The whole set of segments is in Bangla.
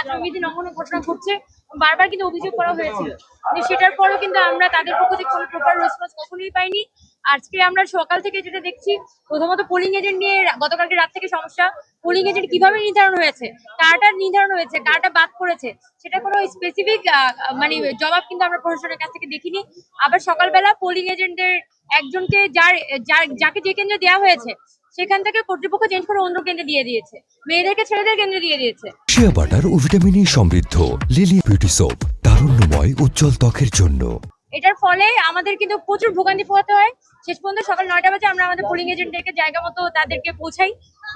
আচরণবিধি লঙ্ঘনের ঘটনা ঘটছে, বারবার কিন্তু অভিযোগ করা হয়েছিল, কিন্তু সেটার পরও কিন্তু আমরা তাদের পক্ষ থেকে কোনো প্রপার রেসপন্স কখনোই পাইনি। আজকে আমরা সকাল থেকে যেটা দেখছি, প্রথমত পোলিং এজেন্ট নিয়ে গতকালকে রাত থেকে সমস্যা। পোলিং এজেন্ট কিভাবে নির্ধারণ হয়েছে, কারটা নির্ধারণ হয়েছে, কারটা বাদ করেছে, সেটা কোনো স্পেসিফিক মানে জবাব কিন্তু আমরা প্রশাসনের কাছ থেকে দেখিনি। আবার সকালবেলা পোলিং এজেন্টের একজনকে যাকে যে কেন্দ্রে দেওয়া হয়েছে সেখান থেকে কর্তৃপক্ষ চেঞ্জ করে অন্য কেন্দ্রে দিয়ে দিয়েছে, মেয়েদেরকে ছেলেদের কেন্দ্রে দিয়ে দিয়েছে। শিয়া বাটার ও ভিটামিন ই সমৃদ্ধ লিলি বিউটি সোপ, তারুণ্যময় উজ্জ্বল ত্বকের জন্য। এটার ফলে আমাদের কিন্তু প্রচুর ভোগান্তি পোহাতে হয়। শেষ পর্যন্ত সকাল 9টা বাজে আমরা আমাদের পোলিং এজেন্টদেরকে জায়গা মতো তাদেরকে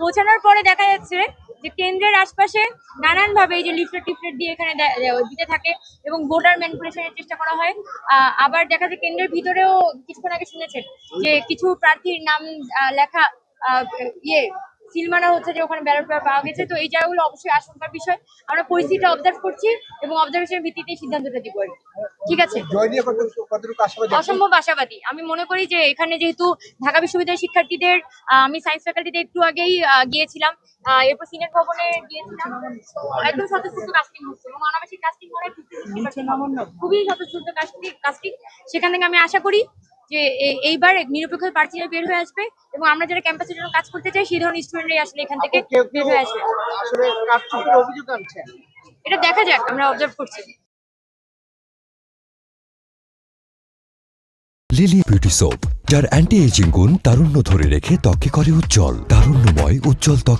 পৌঁছানোর পরে দেখা যাচ্ছে যে কেন্দ্রের আশপাশে নানানভাবে এই যে লিফলেট দিয়ে এখানে দিতে থাকে এবং ভোটার ম্যানিপুলেশনের চেষ্টা করা হয়। আবার দেখা যায় কেন্দ্রের ভিতরেও কিছুক্ষণ আগে শুনেছেন যে কিছু প্রার্থীর নাম লেখা সিল মারা হচ্ছে, যে ওখানে ব্যালট পেপার পাওয়া গেছে। তো এই জায়গাগুলো অবশ্যই আশঙ্কার বিষয়। আমরা পরিস্থিতিটা অবজার্ভ করছি এবং অবজারভেশনের ভিত্তিতে সিদ্ধান্তটা দিব। ঠিক আছে, অসম্ভব আশাবাদী। আমি মনে করি যে এখানে যেহেতু ঢাকা বিশ্ববিদ্যালয়ের শিক্ষার্থীদের, আমি সায়েন্স ফ্যাকাল্টিতে একটু আগেই গিয়েছিলাম, এরপর সিনেট ভবনে গিয়েছিলাম, একদম স্বতঃস্ফূর্ত কাস্টিং হচ্ছে এবং অনাবাসিক কাস্টিং মানে খুবই স্বতঃস্ফূর্ত কাস্টিং। সেখান থেকে আমি আশা করি যে এইবার নিরপেক্ষ প্রার্থীরা বের হয়ে আসবে এবং আমরা যারা ক্যাম্পাসের জন্য কাজ করতে চাই সেই ধরনের স্টুডেন্টরাই আসলে এখান থেকে বের হয়ে আসবে। এটা দেখা যাক, আমরা অবজার্ভ করছি। লিলি বিউটি সোপ, যার অ্যান্টি এজিং গুণ তারুণ্য ধরে রেখে ত্বকে করে উজ্জ্বল, তারুণ্যময় উজ্জ্বল ত্বক।